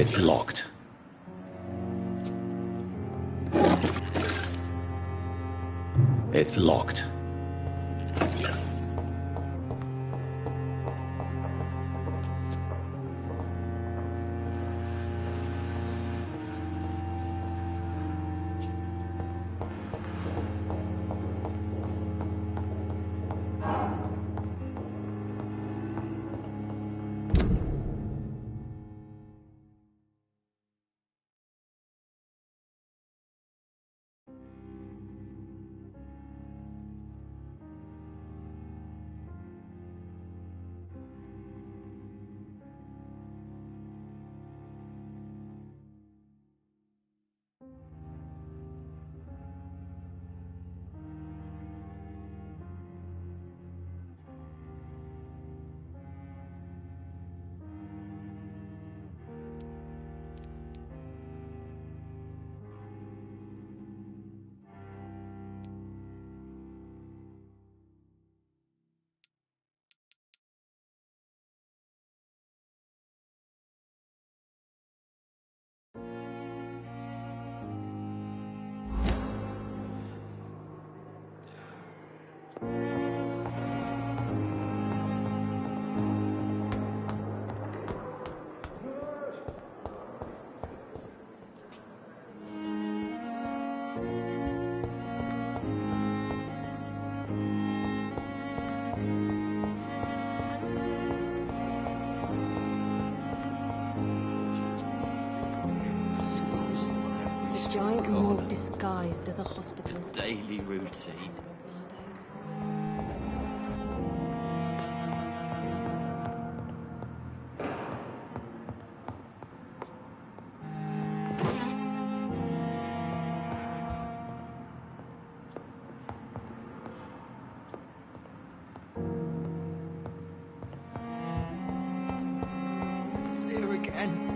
It's locked. It's locked. Giant morgue disguised as a hospital. Daily routine. It's here again.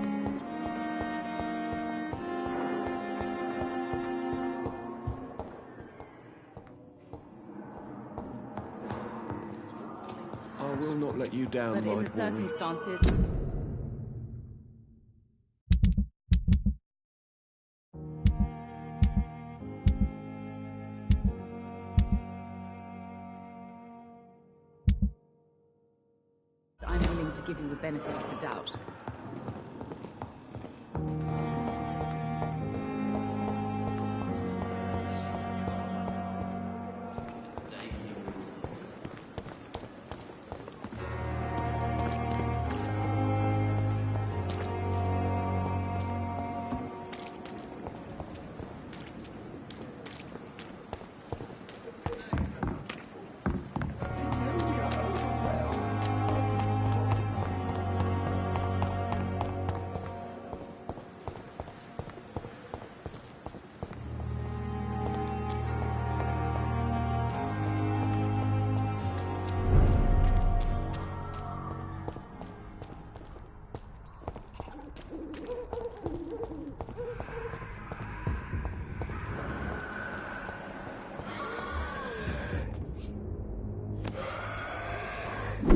I will not let you down, But my in the boy. circumstances... I'm willing to give you the benefit of the doubt.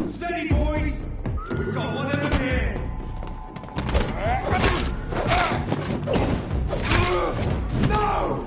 Steady, boys! We've got one of them here! No!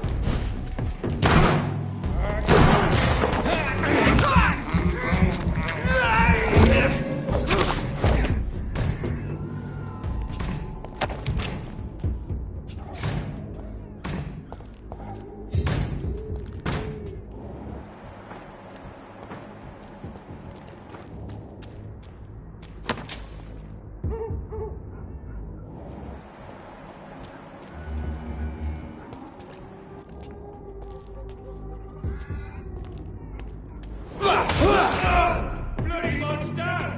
Bloody monster!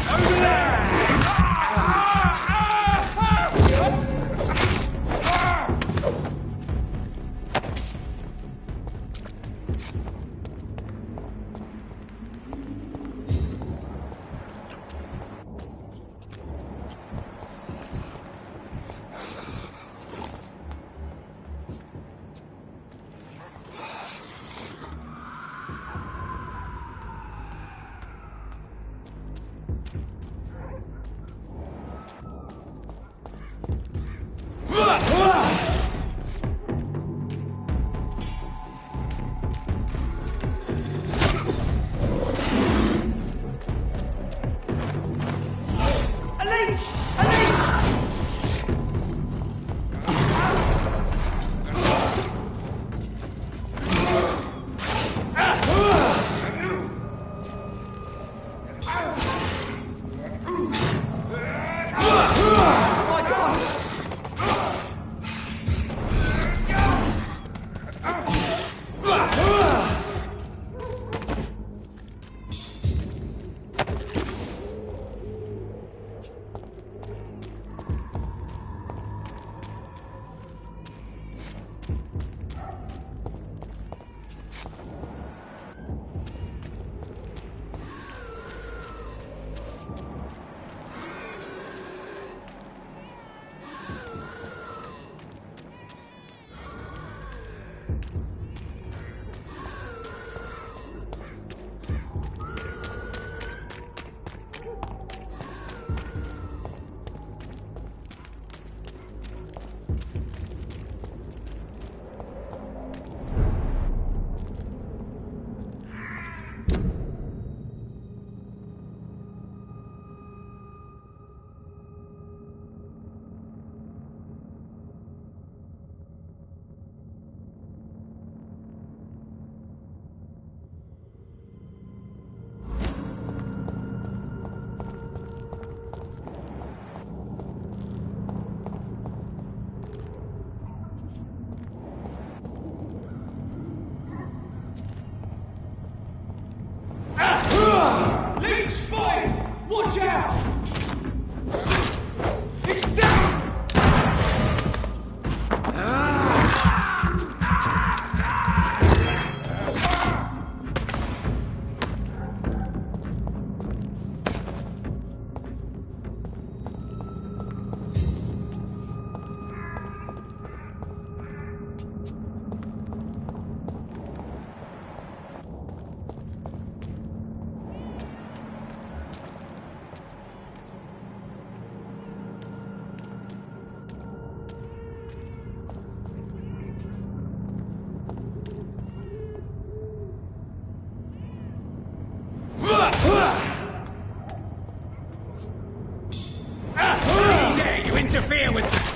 Over there! down! He's down! Interfere with...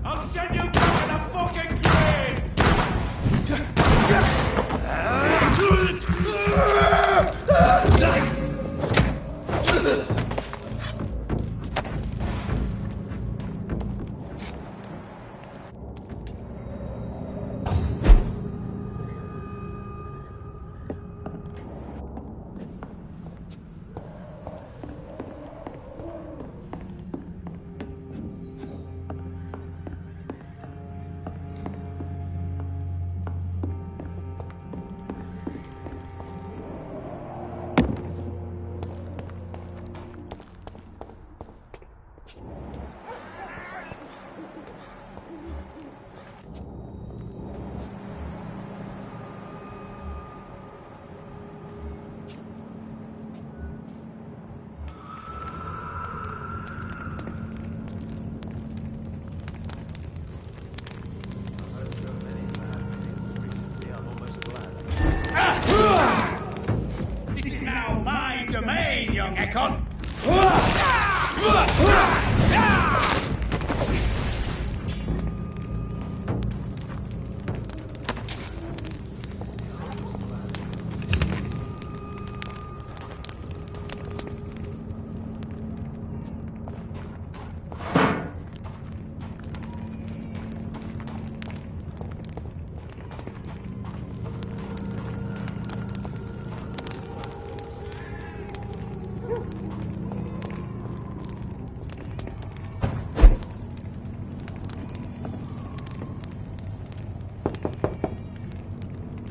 I'll send you back in a fucking grave! This is now my domain, young Ekon!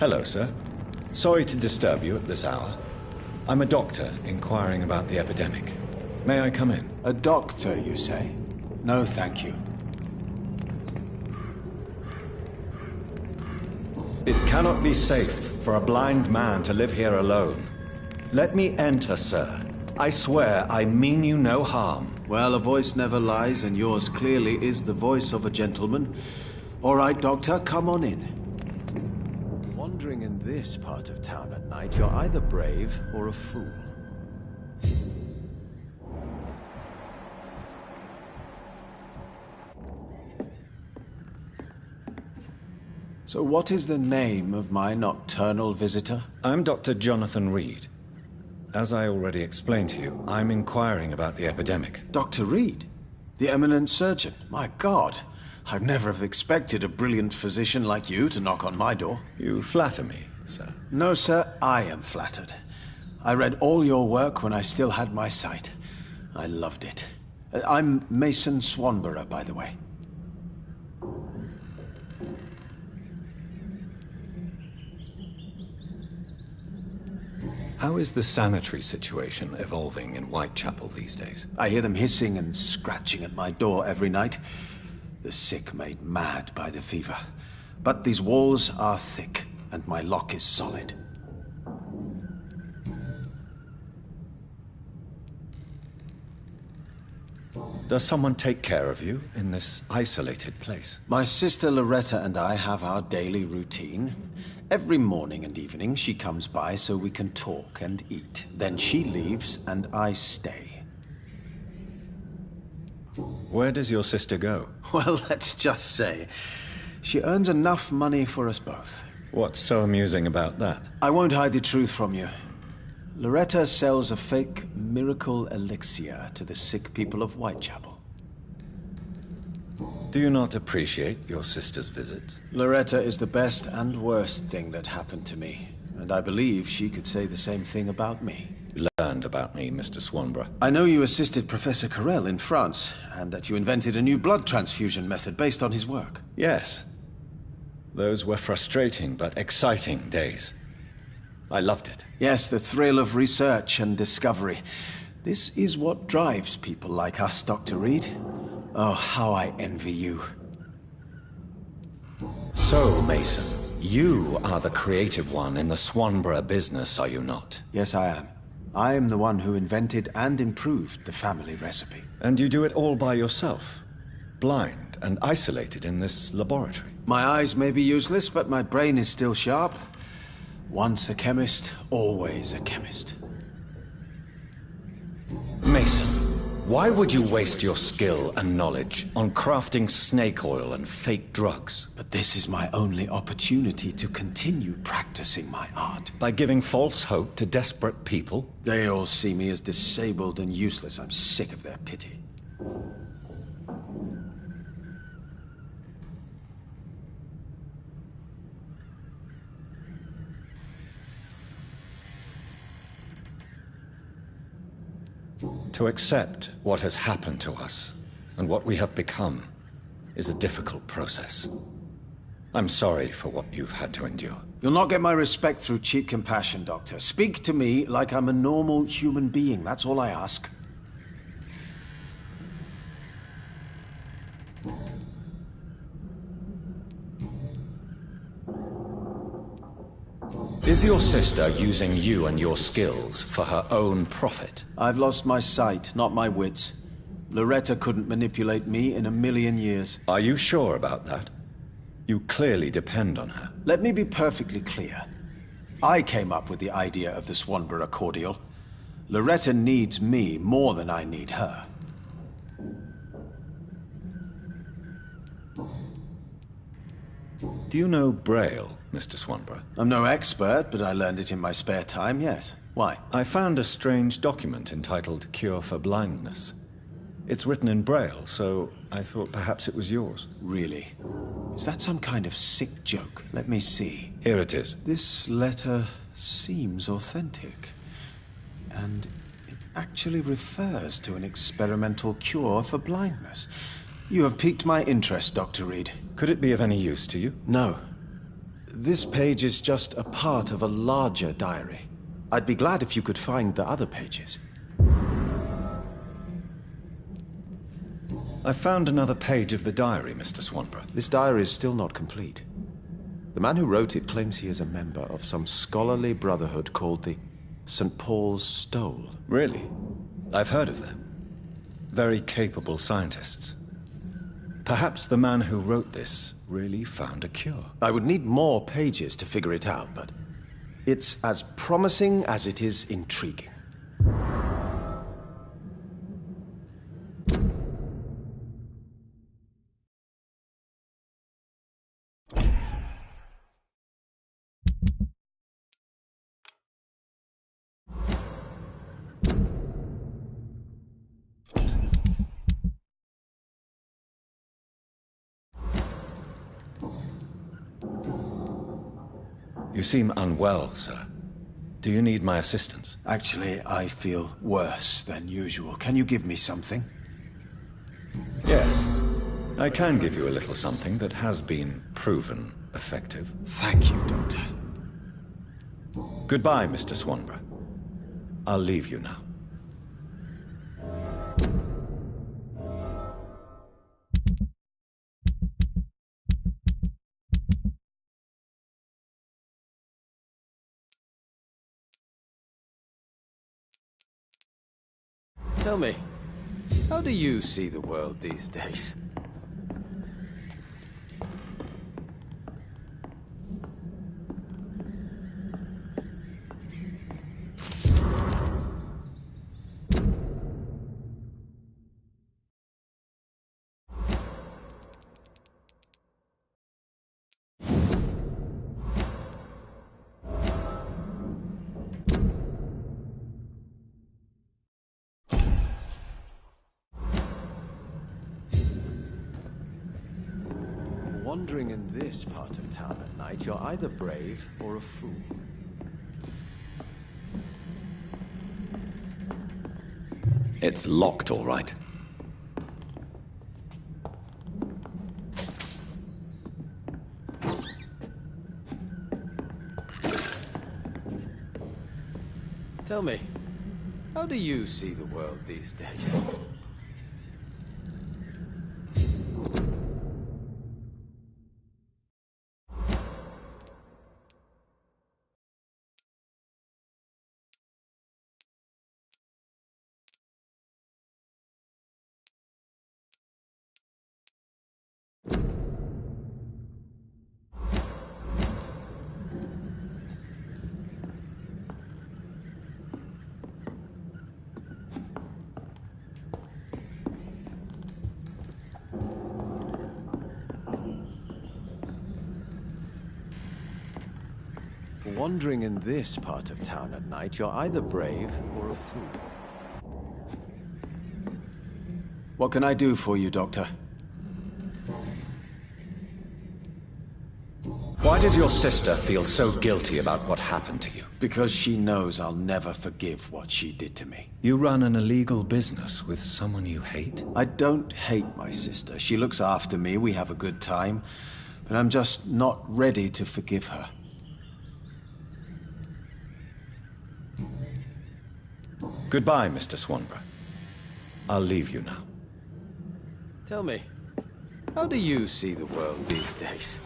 Hello, sir. Sorry to disturb you at this hour. I'm a doctor inquiring about the epidemic. May I come in? A doctor, you say? No, thank you. It cannot be safe for a blind man to live here alone. Let me enter, sir. I swear I mean you no harm. Well, a voice never lies, and yours clearly is the voice of a gentleman. All right, Doctor, come on in. Wandering in this part of town at night, you're either brave or a fool. So what is the name of my nocturnal visitor? I'm Dr. Jonathan Reed. As I already explained to you, I'm inquiring about the epidemic. Dr. Reed? The eminent surgeon? My God! I'd never have expected a brilliant physician like you to knock on my door. You flatter me, sir. No, sir, I am flattered. I read all your work when I still had my sight. I loved it. I'm Mason Swanborough, by the way. How is the sanitary situation evolving in Whitechapel these days? I hear them hissing and scratching at my door every night. The sick made mad by the fever. But these walls are thick, and my lock is solid. Does someone take care of you in this isolated place? My sister Loretta and I have our daily routine. Every morning and evening she comes by so we can talk and eat. Then she leaves and I stay. Where does your sister go? Well, let's just say she earns enough money for us both. What's so amusing about that? I won't hide the truth from you. Loretta sells a fake miracle elixir to the sick people of Whitechapel. Do you not appreciate your sister's visits? Loretta is the best and worst thing that happened to me, and I believe she could say the same thing about me. Learned about me, Mr. Swanborough. I know you assisted Professor Carell in France, and that you invented a new blood transfusion method based on his work. Yes. Those were frustrating but exciting days. I loved it. Yes, the thrill of research and discovery. This is what drives people like us, Dr. Reed. Oh, how I envy you. So, Mason, you are the creative one in the Swanborough business, are you not? Yes, I am. I am the one who invented and improved the family recipe. And you do it all by yourself? Blind and isolated in this laboratory? My eyes may be useless, but my brain is still sharp. Once a chemist, always a chemist. Mason, why would you waste your skill and knowledge on crafting snake oil and fake drugs? But this is my only opportunity to continue practicing my art. By giving false hope to desperate people? They all see me as disabled and useless. I'm sick of their pity. To accept what has happened to us and what we have become is a difficult process. I'm sorry for what you've had to endure. You'll not get my respect through cheap compassion, Doctor. Speak to me like I'm a normal human being. That's all I ask. Is your sister using you and your skills for her own profit? I've lost my sight, not my wits. Loretta couldn't manipulate me in a million years. Are you sure about that? You clearly depend on her. Let me be perfectly clear. I came up with the idea of the Swanborough cordial. Loretta needs me more than I need her. Do you know Braille, Mr. Swanborough? I'm no expert, but I learned it in my spare time, yes. Why? I found a strange document entitled Cure for Blindness. It's written in Braille, so I thought perhaps it was yours. Really? Is that some kind of sick joke? Let me see. Here it is. This letter seems authentic. And it actually refers to an experimental cure for blindness. You have piqued my interest, Dr. Reed. Could it be of any use to you? No. This page is just a part of a larger diary. I'd be glad if you could find the other pages. I found another page of the diary, Mr. Swanborough. This diary is still not complete. The man who wrote it claims he is a member of some scholarly brotherhood called the St. Paul's Stole. Really? I've heard of them. Very capable scientists. Perhaps the man who wrote this really found a cure. I would need more pages to figure it out, but it's as promising as it is intriguing. You seem unwell, sir. Do you need my assistance? Actually, I feel worse than usual. Can you give me something? Yes. I can give you a little something that has been proven effective. Thank you, Doctor. Goodbye, Mr. Swanborough. I'll leave you now. Tell me, How do you see the world these days? Wandering in this part of town at night, you're either brave or a fool. It's locked, all right. Tell me, how do you see the world these days? Wandering in this part of town at night, you're either brave or a fool. What can I do for you, Doctor? Why does your sister feel so guilty about what happened to you? Because she knows I'll never forgive what she did to me. You run an illegal business with someone you hate? I don't hate my sister. She looks after me, we have a good time. But I'm just not ready to forgive her. Goodbye, Mr. Swanborough. I'll leave you now. Tell me, how do you see the world these days?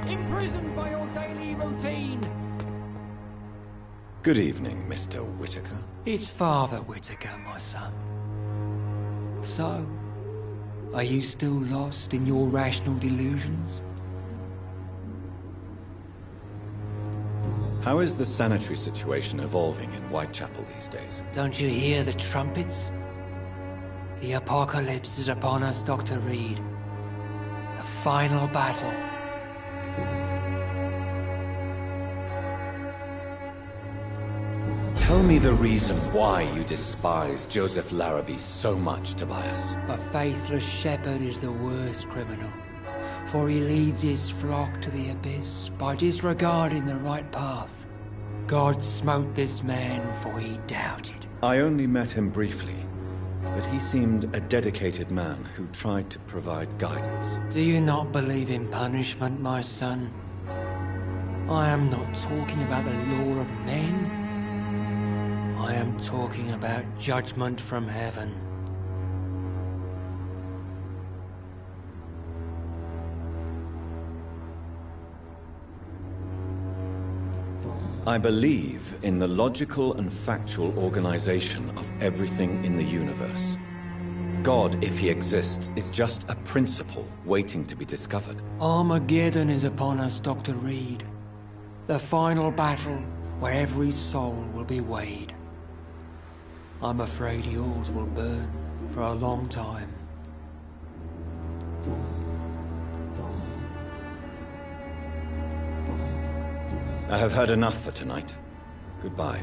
Imprisoned by your daily routine. Good evening, Mr. Whitaker. It's Father Whitaker, my son. So, are you still lost in your rational delusions? How is the sanitary situation evolving in Whitechapel these days? Don't you hear the trumpets? The apocalypse is upon us, Dr. Reed. The final battle. Tell me the reason why you despise Joseph Larrabee so much, Tobias. A faithless shepherd is the worst criminal, for he leads his flock to the abyss by disregarding the right path. God smote this man, for he doubted. I only met him briefly, but he seemed a dedicated man who tried to provide guidance. Do you not believe in punishment, my son? I am not talking about the law of men. I am talking about judgment from heaven. I believe in the logical and factual organization of everything in the universe. God, if he exists, is just a principle waiting to be discovered. Armageddon is upon us, Dr. Reed. The final battle where every soul will be weighed. I'm afraid yours will burn for a long time. I have heard enough for tonight. Goodbye.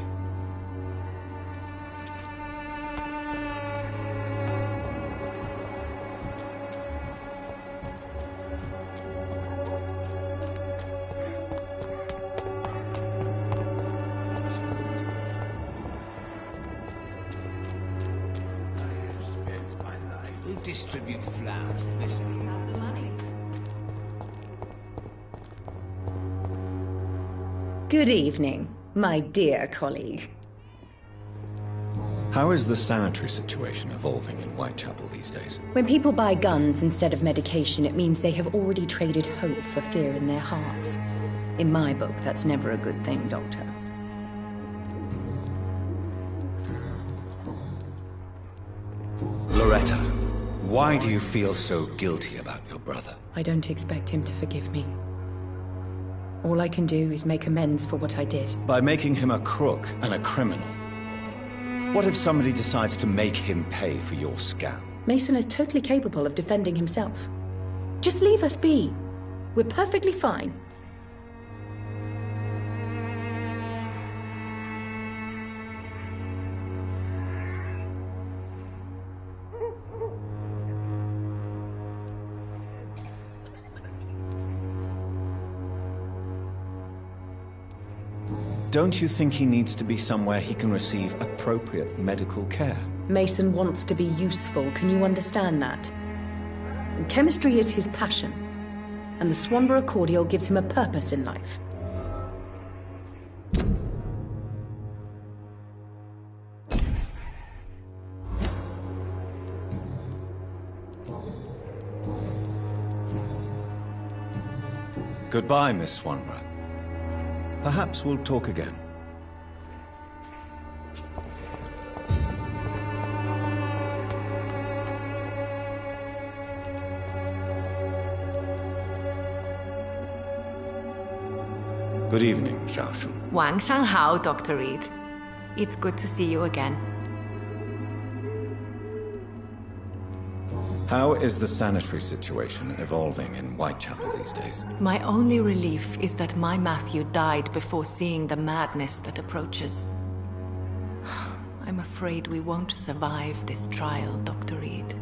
Distribute flowers this week. Have the money. Good evening, my dear colleague. How is the sanitary situation evolving in Whitechapel these days? When people buy guns instead of medication, it means they have already traded hope for fear in their hearts. In my book, that's never a good thing, Doctor. Loretta, why do you feel so guilty about your brother? I don't expect him to forgive me. All I can do is make amends for what I did. By making him a crook and a criminal. What if somebody decides to make him pay for your scam? Mason is totally capable of defending himself. Just leave us be. We're perfectly fine. Don't you think he needs to be somewhere he can receive appropriate medical care? Mason wants to be useful, can you understand that? And chemistry is his passion. And the Swanborough cordial gives him a purpose in life. Goodbye, Miss Swanborough. Perhaps we'll talk again. Good evening, Zhao Shun. Wang Shanghao, Dr. Reed. It's good to see you again. How is the sanitary situation evolving in Whitechapel these days? My only relief is that my Matthew died before seeing the madness that approaches. I'm afraid we won't survive this trial, Dr. Reed.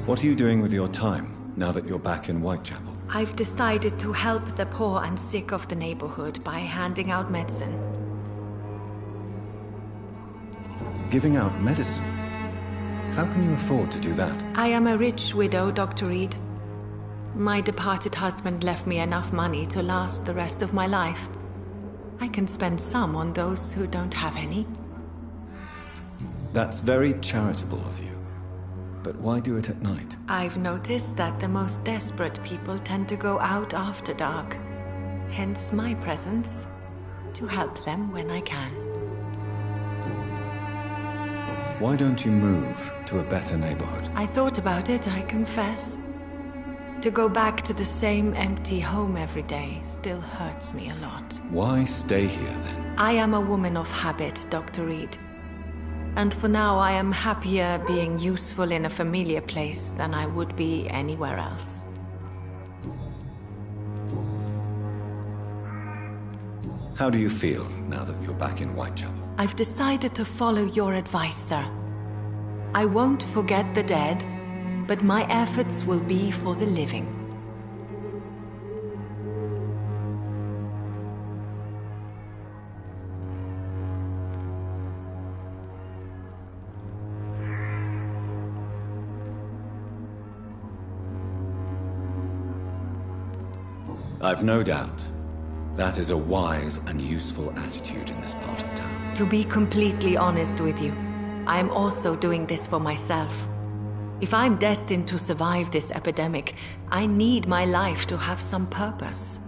What are you doing with your time, now that you're back in Whitechapel? I've decided to help the poor and sick of the neighborhood by handing out medicine. Giving out medicine? How can you afford to do that? I am a rich widow, Dr. Reed. My departed husband left me enough money to last the rest of my life. I can spend some on those who don't have any. That's very charitable of you. But why do it at night? I've noticed that the most desperate people tend to go out after dark. Hence my presence, to help them when I can. Why don't you move to a better neighborhood? I thought about it, I confess. To go back to the same empty home every day still hurts me a lot. Why stay here then? I am a woman of habit, Dr. Reed. And for now, I am happier being useful in a familiar place than I would be anywhere else. How do you feel now that you're back in Whitechapel? I've decided to follow your advice, sir. I won't forget the dead, but my efforts will be for the living. I've no doubt. That is a wise and useful attitude in this part of town. To be completely honest with you, I am also doing this for myself. If I'm destined to survive this epidemic, I need my life to have some purpose.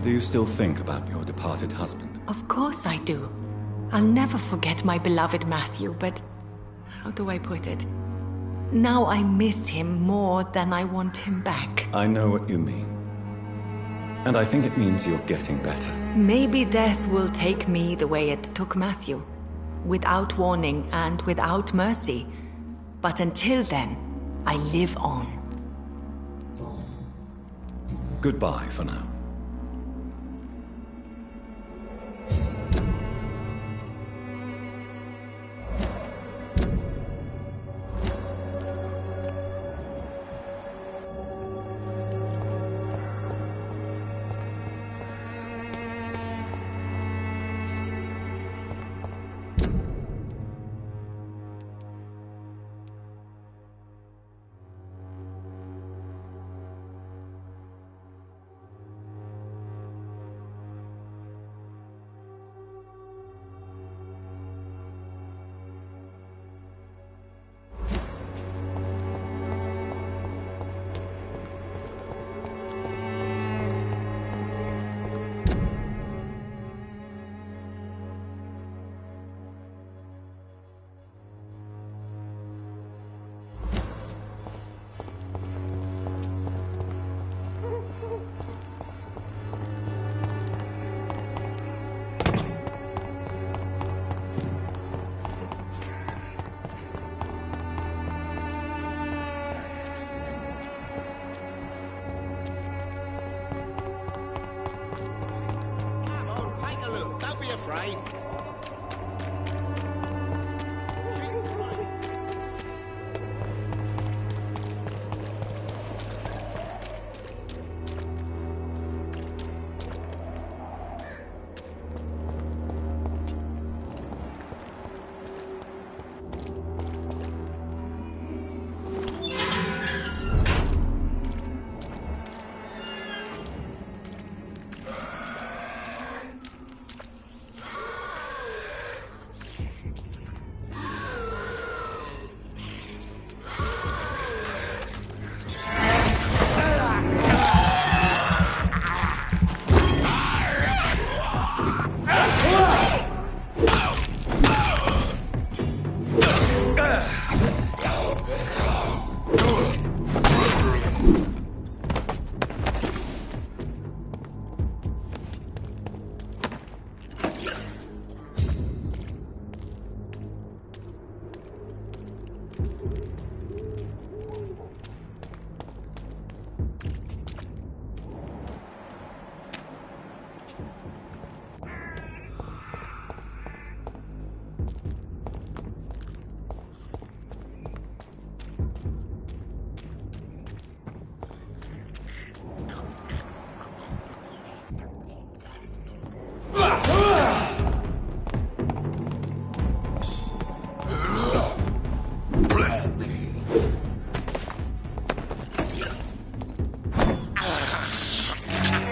Do you still think about your departed husband? Of course I do. I'll never forget my beloved Matthew, but how do I put it? Now I miss him more than I want him back. I know what you mean. And I think it means you're getting better. Maybe death will take me the way it took Matthew. Without warning and without mercy. But until then, I live on. Goodbye for now.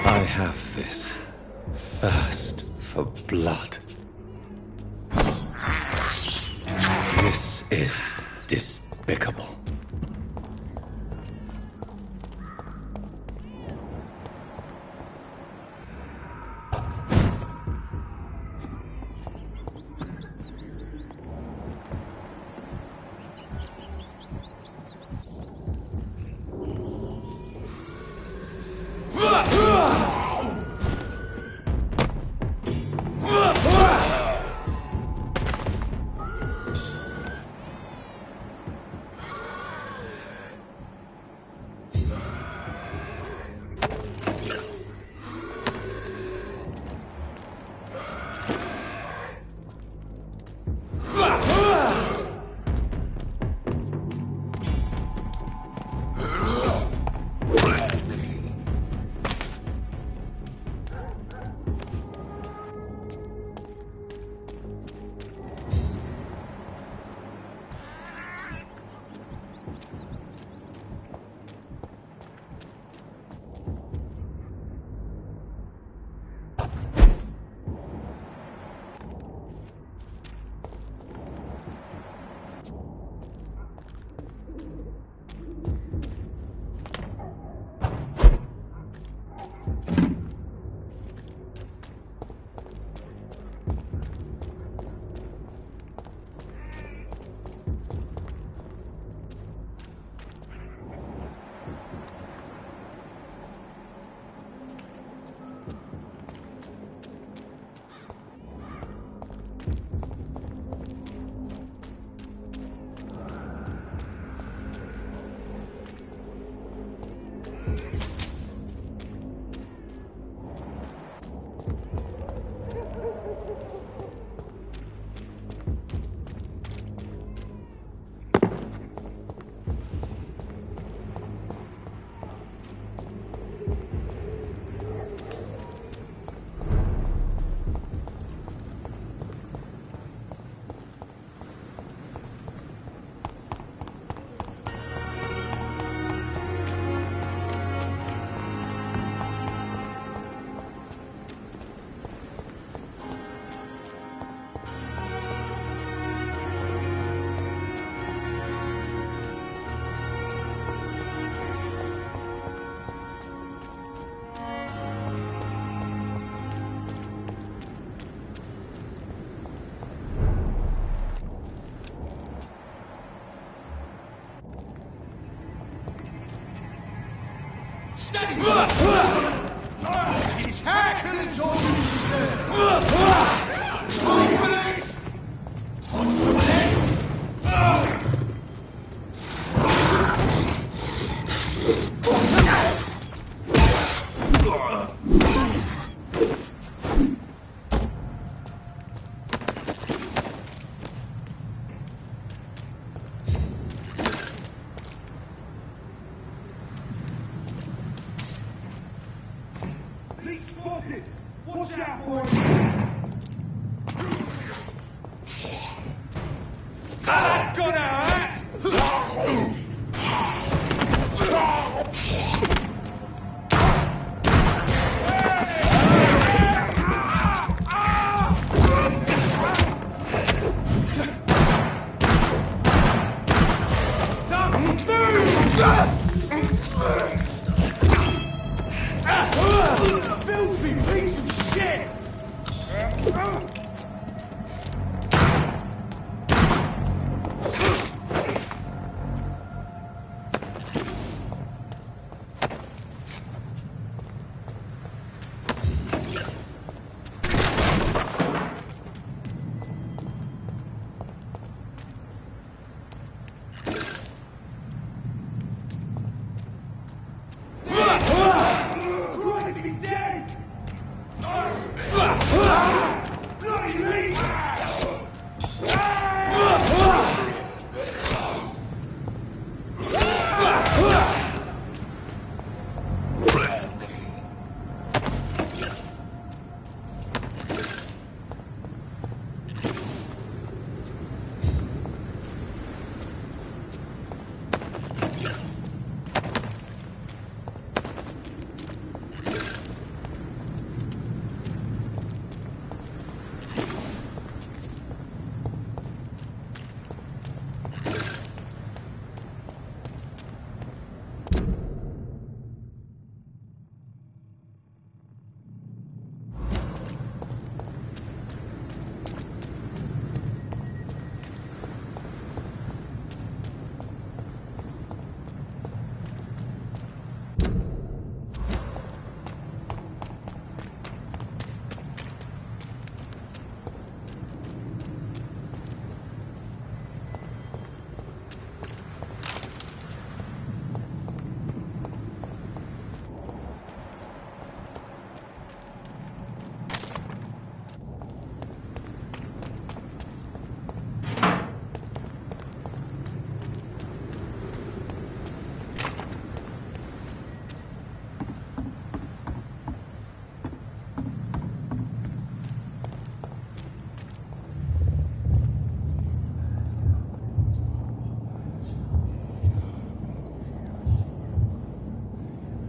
I have this thirst for blood. This is despicable.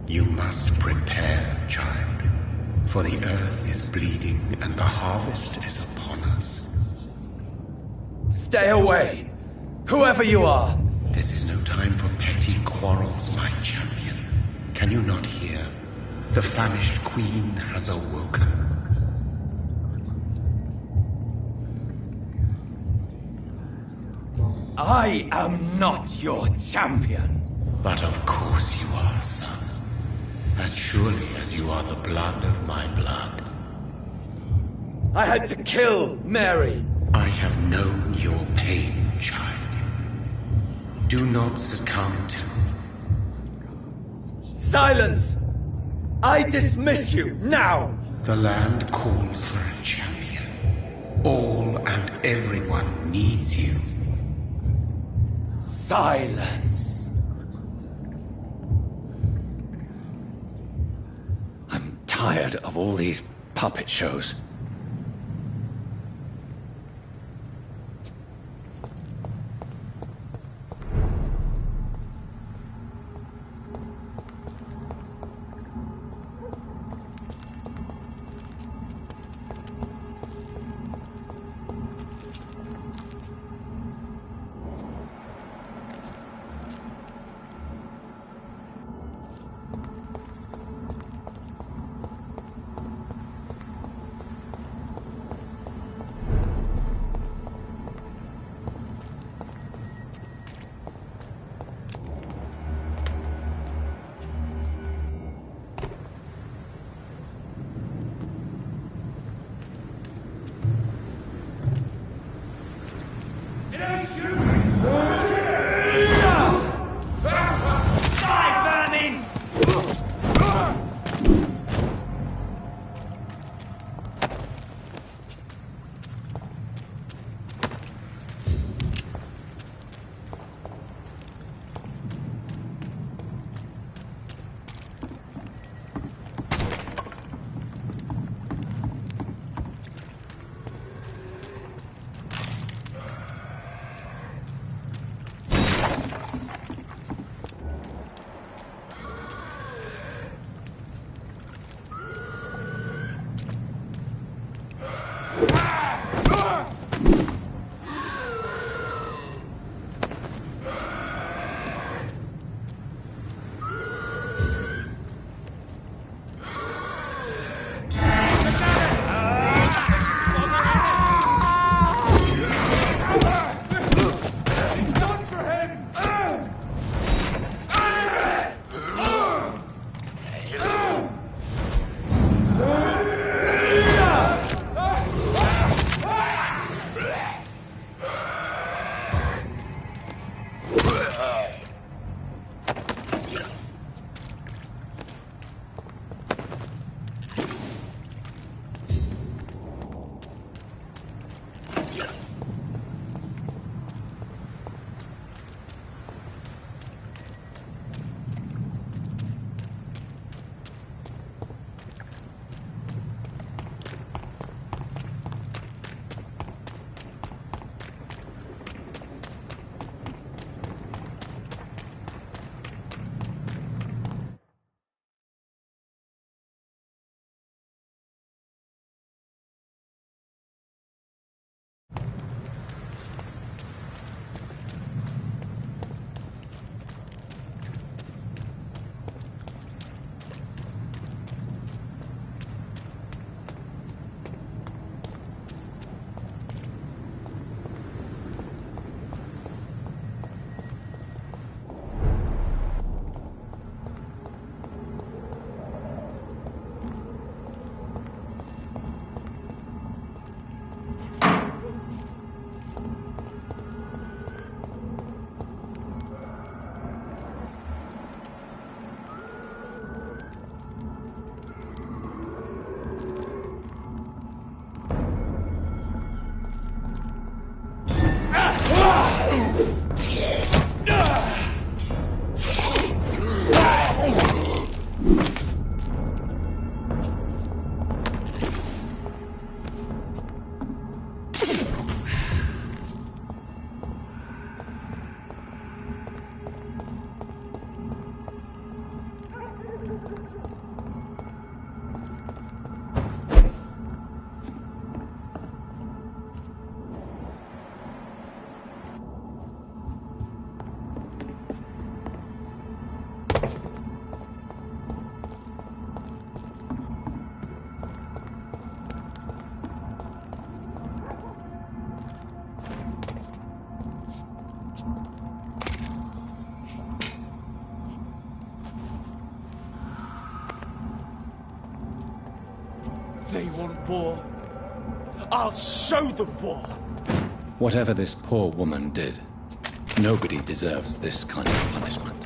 You must prepare, child, for the earth is bleeding and the harvest is upon us. Stay away! Whoever you are! This is no time for petty quarrels, my champion. Can you not hear? The famished queen has awoken. I am not your champion. But of course you are, son. As surely as you are the blood of my blood. I had to kill Mary. I have known your pain, child. Do not succumb to... Silence! I dismiss you, now! The land calls for a champion. All and everyone needs you. Silence! I'm tired of all these puppet shows. They want war. I'll show them war. Whatever this poor woman did, nobody deserves this kind of punishment.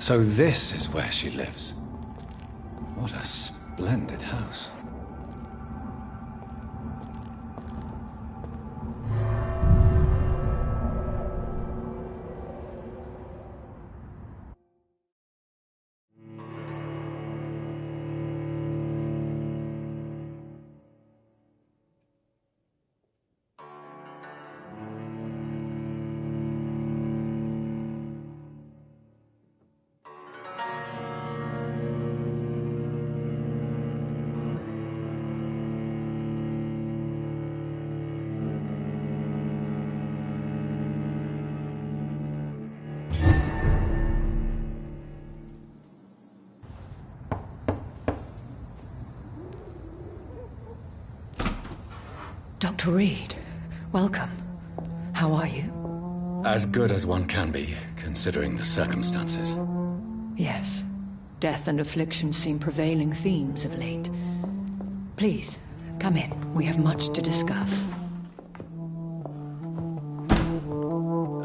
So this is where she lives. What a splendid house. Dr. Reed, welcome. How are you? As good as one can be, considering the circumstances. Yes. Death and affliction seem prevailing themes of late. Please, come in. We have much to discuss.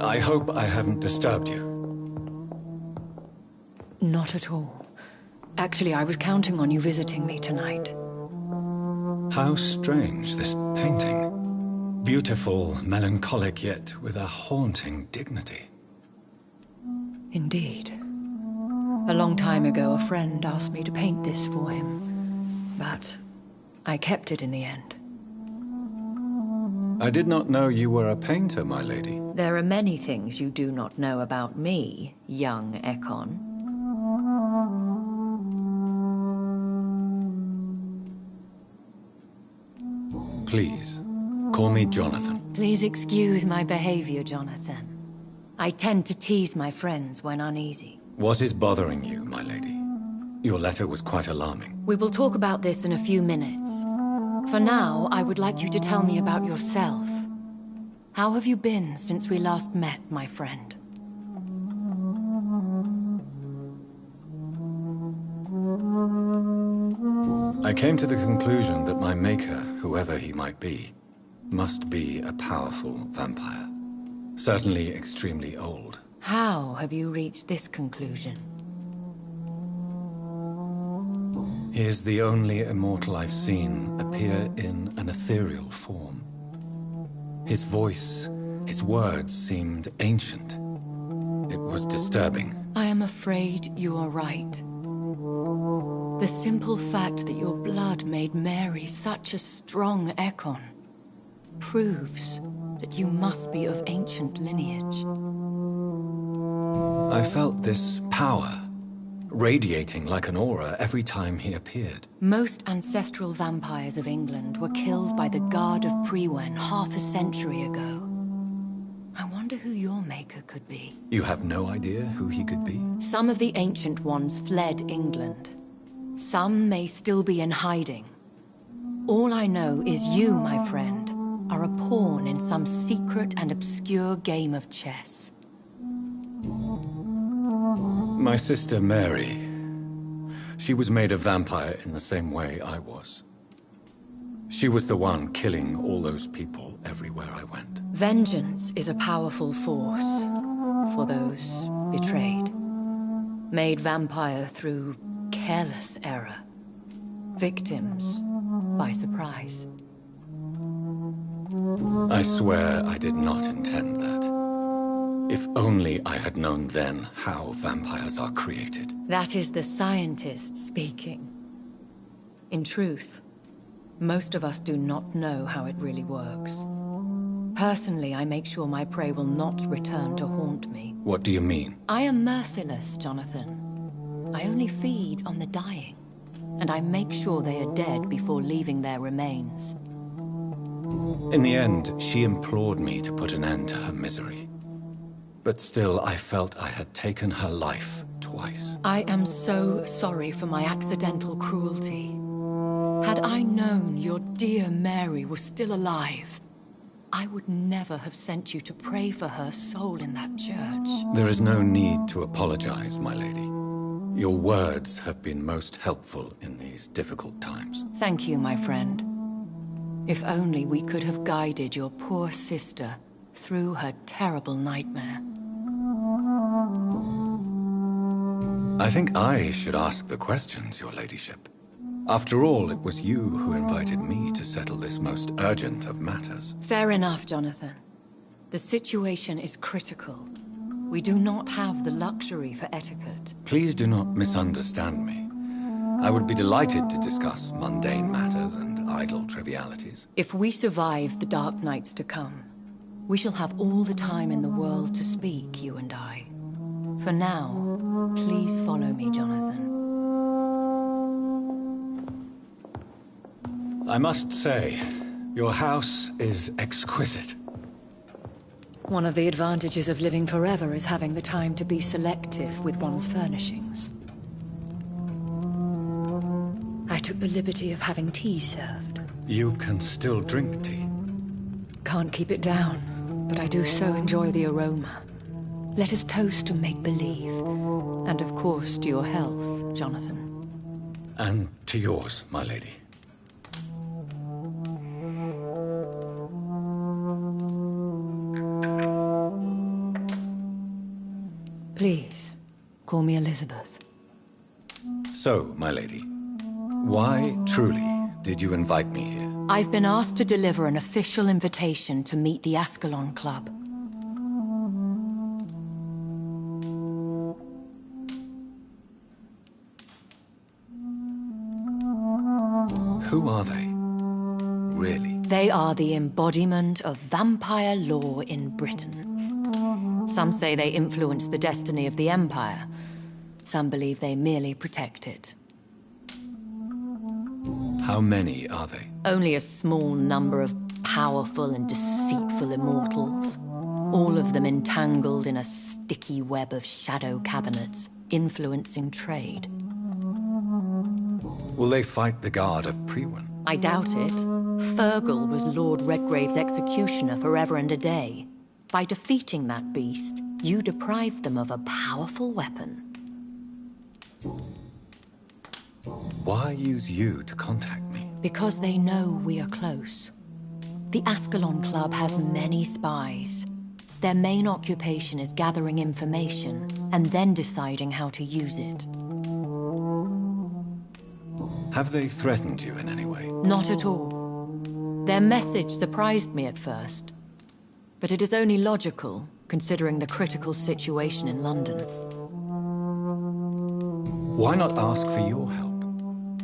I hope I haven't disturbed you. Not at all. Actually, I was counting on you visiting me tonight. How strange, this painting. Beautiful, melancholic, yet with a haunting dignity. Indeed. A long time ago, a friend asked me to paint this for him, but I kept it in the end. I did not know you were a painter, my lady. There are many things you do not know about me, young Ekon. Please, call me Jonathan. Please excuse my behavior, Jonathan. I tend to tease my friends when uneasy. What is bothering you, my lady? Your letter was quite alarming. We will talk about this in a few minutes. For now, I would like you to tell me about yourself. How have you been since we last met, my friend? I came to the conclusion that my maker, whoever he might be, must be a powerful vampire. Certainly extremely old. How have you reached this conclusion? He is the only immortal I've seen appear in an ethereal form. His voice, his words seemed ancient. It was disturbing. I am afraid you are right. The simple fact that your blood made Mary such a strong Ekon proves that you must be of ancient lineage. I felt this power, radiating like an aura every time he appeared. Most ancestral vampires of England were killed by the Guard of Priwen half a century ago. I wonder who your maker could be. You have no idea who he could be? Some of the ancient ones fled England. Some may still be in hiding. All I know is you, my friend, are a pawn in some secret and obscure game of chess. My sister Mary. She was made a vampire in the same way I was. She was the one killing all those people everywhere I went. Vengeance is a powerful force for those betrayed. Made vampire through careless error. Victims by surprise. I swear I did not intend that. If only I had known then how vampires are created. That is the scientist speaking. In truth, most of us do not know how it really works. Personally, I make sure my prey will not return to haunt me. What do you mean? I am merciless, Jonathan. I only feed on the dying, and I make sure they are dead before leaving their remains. In the end, she implored me to put an end to her misery. But still, I felt I had taken her life twice. I am so sorry for my accidental cruelty. Had I known your dear Mary was still alive, I would never have sent you to pray for her soul in that church. There is no need to apologize, my lady. Your words have been most helpful in these difficult times. Thank you, my friend. If only we could have guided your poor sister through her terrible nightmare. I think I should ask the questions, your ladyship. After all, it was you who invited me to settle this most urgent of matters. Fair enough, Jonathan. The situation is critical. We do not have the luxury for etiquette. Please do not misunderstand me. I would be delighted to discuss mundane matters and idle trivialities. If we survive the dark nights to come, we shall have all the time in the world to speak, you and I. For now, please follow me, Jonathan. I must say, your house is exquisite. One of the advantages of living forever is having the time to be selective with one's furnishings. I took the liberty of having tea served. You can still drink tea. Can't keep it down, but I do so enjoy the aroma. Let us toast to make-believe. And of course to your health, Jonathan. And to yours, my lady. Please, call me Elizabeth. So, my lady, why, truly, did you invite me here? I've been asked to deliver an official invitation to meet the Ascalon Club. Who are they? Really? They are the embodiment of vampire law in Britain. Some say they influence the destiny of the Empire. Some believe they merely protect it. How many are they? Only a small number of powerful and deceitful immortals. All of them entangled in a sticky web of shadow cabinets, influencing trade. Will they fight the guard of Priwen? I doubt it. Fergal was Lord Redgrave's executioner forever and a day. By defeating that beast, you deprived them of a powerful weapon. Why use you to contact me? Because they know we are close. The Ascalon Club has many spies. Their main occupation is gathering information and then deciding how to use it. Have they threatened you in any way? Not at all. Their message surprised me at first. But it is only logical, considering the critical situation in London. Why not ask for your help?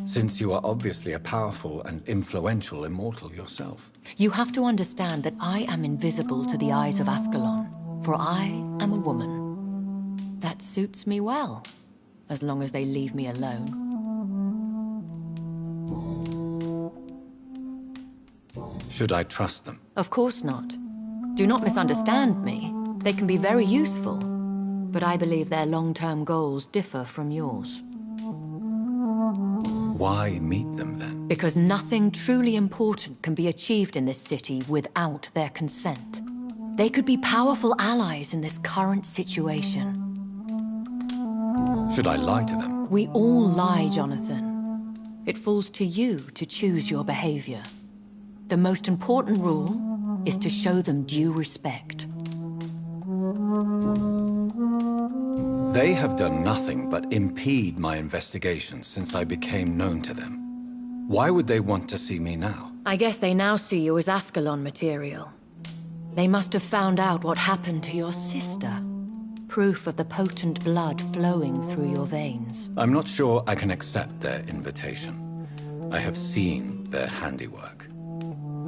Since you are obviously a powerful and influential immortal yourself. You have to understand that I am invisible to the eyes of Ascalon, for I am a woman. That suits me well, as long as they leave me alone. Should I trust them? Of course not. Do not misunderstand me. They can be very useful, but I believe their long-term goals differ from yours. Why meet them then? Because nothing truly important can be achieved in this city without their consent. They could be powerful allies in this current situation. Should I lie to them? We all lie, Jonathan. It falls to you to choose your behavior. The most important rule is to show them due respect. They have done nothing but impede my investigations since I became known to them. Why would they want to see me now? I guess they now see you as Ascalon material. They must have found out what happened to your sister. Proof of the potent blood flowing through your veins. I'm not sure I can accept their invitation. I have seen their handiwork.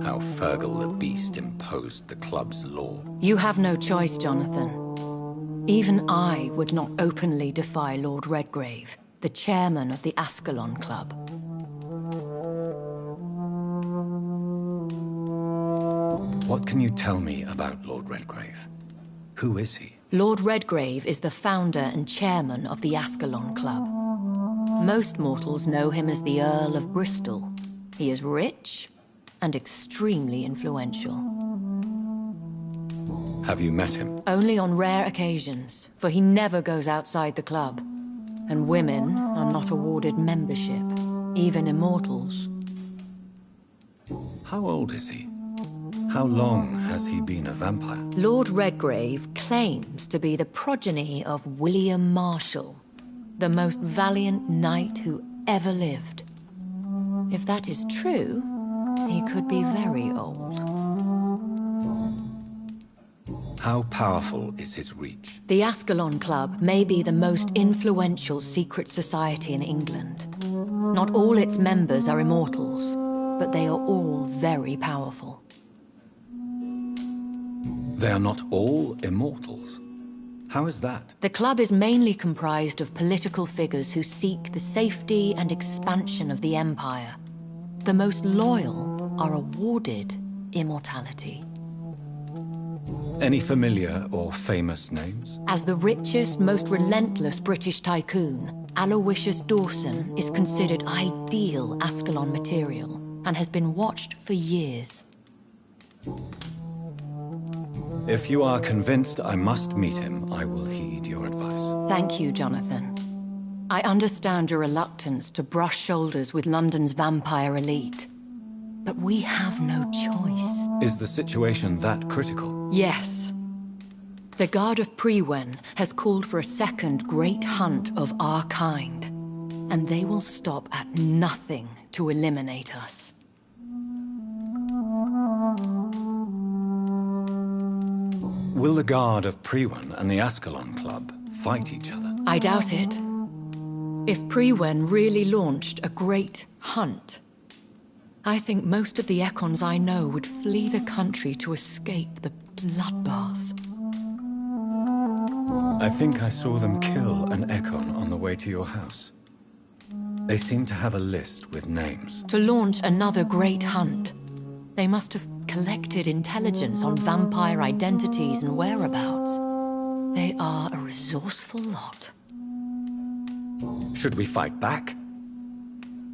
How Fergal the Beast imposed the club's law. You have no choice, Jonathan. Even I would not openly defy Lord Redgrave, the chairman of the Ascalon Club. What can you tell me about Lord Redgrave? Who is he? Lord Redgrave is the founder and chairman of the Ascalon Club. Most mortals know him as the Earl of Bristol. He is rich and extremely influential. Have you met him? Only on rare occasions, for he never goes outside the club. And women are not awarded membership, even immortals. How old is he? How long has he been a vampire? Lord Redgrave claims to be the progeny of William Marshall. the most valiant knight who ever lived. If that is true, he could be very old. How powerful is his reach? The Ascalon Club may be the most influential secret society in England. Not all its members are immortals, but they are all very powerful. They are not all immortals. How is that? The club is mainly comprised of political figures who seek the safety and expansion of the Empire. The most loyal are awarded immortality. Any familiar or famous names? As the richest, most relentless British tycoon, Aloysius Dawson is considered ideal Ascalon material and has been watched for years. If you are convinced I must meet him, I will heed your advice. Thank you, Jonathan. I understand your reluctance to brush shoulders with London's vampire elite. But we have no choice. Is the situation that critical? Yes. The Guard of Prewen has called for a second great hunt of our kind. And they will stop at nothing to eliminate us. Will the Guard of Prewen and the Ascalon Club fight each other? I doubt it. If Prewen really launched a great hunt, I think most of the Ekons I know would flee the country to escape the bloodbath. I think I saw them kill an Ekon on the way to your house. They seem to have a list with names. To launch another great hunt, they must have collected intelligence on vampire identities and whereabouts. They are a resourceful lot. Should we fight back?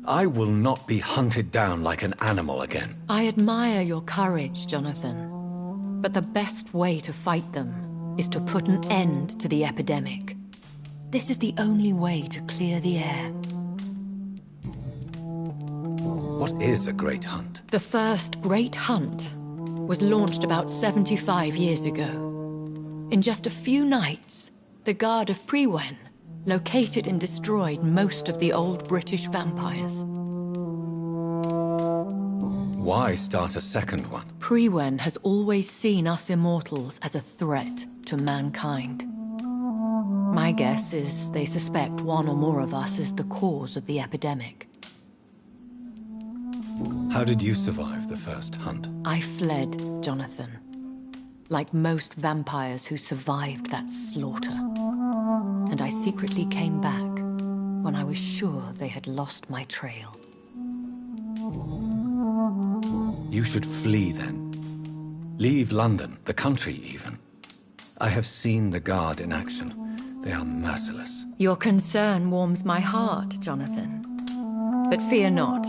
I will not be hunted down like an animal again. I admire your courage, Jonathan. But the best way to fight them is to put an end to the epidemic. This is the only way to clear the air. What is a great hunt? The first great hunt was launched about 75 years ago. In just a few nights, the Guard of Prewen located and destroyed most of the old British vampires. Why start a second one? Prewen has always seen us immortals as a threat to mankind. My guess is they suspect one or more of us is the cause of the epidemic. How did you survive the first hunt? I fled, Jonathan. Like most vampires who survived that slaughter. And I secretly came back when I was sure they had lost my trail. You should flee then. Leave London, the country even. I have seen the Guard in action. They are merciless. Your concern warms my heart, Jonathan. But fear not.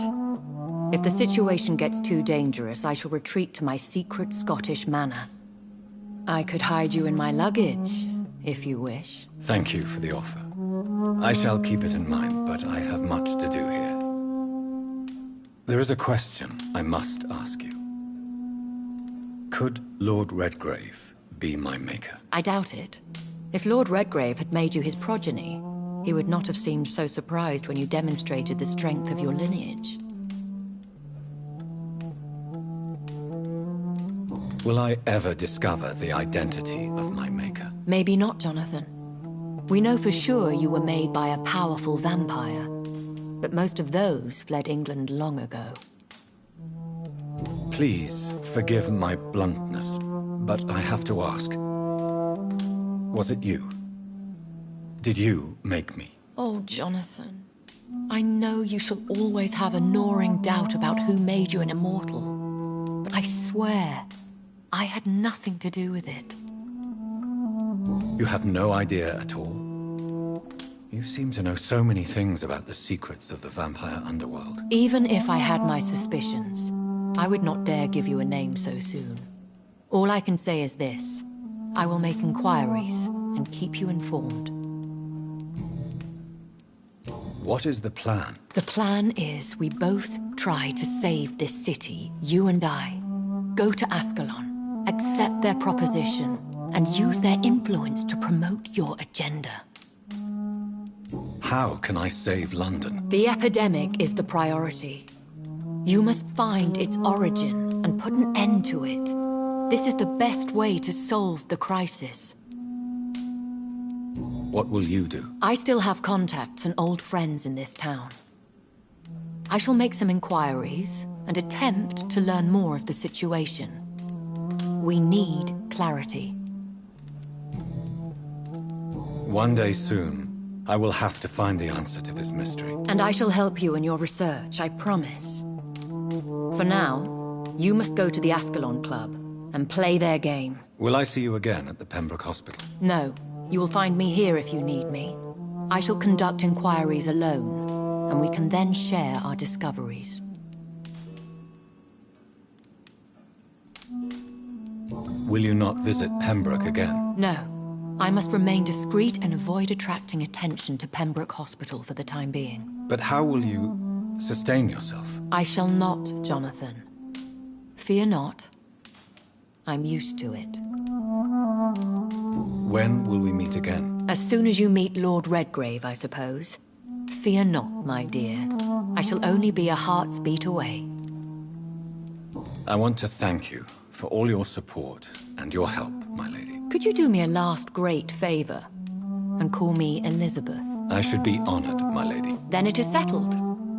If the situation gets too dangerous, I shall retreat to my secret Scottish manor. I could hide you in my luggage, if you wish. Thank you for the offer. I shall keep it in mind, but I have much to do here. There is a question I must ask you. Could Lord Redgrave be my maker? I doubt it. If Lord Redgrave had made you his progeny, he would not have seemed so surprised when you demonstrated the strength of your lineage. Will I ever discover the identity of my maker? Maybe not, Jonathan. We know for sure you were made by a powerful vampire, but most of those fled England long ago. Please forgive my bluntness, but I have to ask. Was it you? Did you make me? Oh, Jonathan. I know you shall always have a gnawing doubt about who made you an immortal, but I swear, I had nothing to do with it. You have no idea at all? You seem to know so many things about the secrets of the vampire underworld. Even if I had my suspicions, I would not dare give you a name so soon. All I can say is this. I will make inquiries and keep you informed. What is the plan? The plan is we both try to save this city, you and I. Go to Ascalon, accept their proposition, and use their influence to promote your agenda. how can I save London? The epidemic is the priority. You must find its origin and put an end to it. This is the best way to solve the crisis. What will you do? I still have contacts and old friends in this town. I shall make some inquiries and attempt to learn more of the situation. We need clarity. One day soon, I will have to find the answer to this mystery. And I shall help you in your research, I promise. For now, you must go to the Ascalon Club and play their game. Will I see you again at the Pembroke Hospital? No. You will find me here if you need me. I shall conduct inquiries alone, and we can then share our discoveries. Will you not visit Pembroke again? No. I must remain discreet and avoid attracting attention to Pembroke Hospital for the time being. But how will you sustain yourself? I shall not, Jonathan. Fear not. I'm used to it. When will we meet again? As soon as you meet Lord Redgrave, I suppose. Fear not, my dear. I shall only be a heart's beat away. I want to thank you for all your support and your help, my lady. Could you do me a last great favor and call me Elizabeth? I should be honored, my lady. Then it is settled.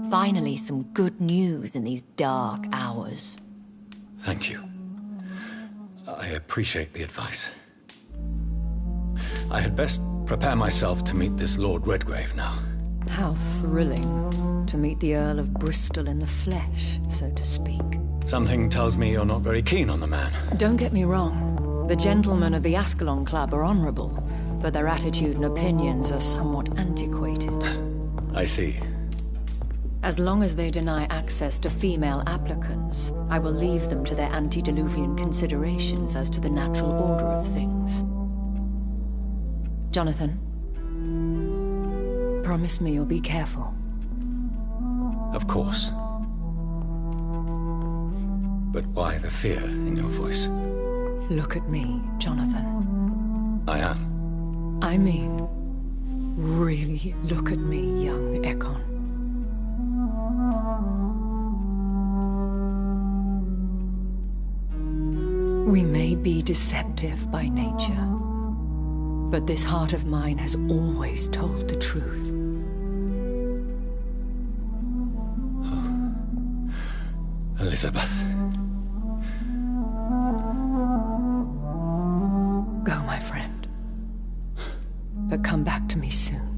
Finally, some good news in these dark hours. Thank you. I appreciate the advice. I had best prepare myself to meet this Lord Redgrave now. How thrilling to meet the Earl of Bristol in the flesh, so to speak. Something tells me you're not very keen on the man. Don't get me wrong. The gentlemen of the Ascalon Club are honorable, but their attitude and opinions are somewhat antiquated. I see. As long as they deny access to female applicants, I will leave them to their antediluvian considerations as to the natural order of things. Jonathan, promise me you'll be careful. Of course. But why the fear in your voice? Look at me, Jonathan. I am. I mean, really look at me, young Ekon. We may be deceptive by nature, but this heart of mine has always told the truth. Oh. Elizabeth. Go, my friend. But come back to me soon.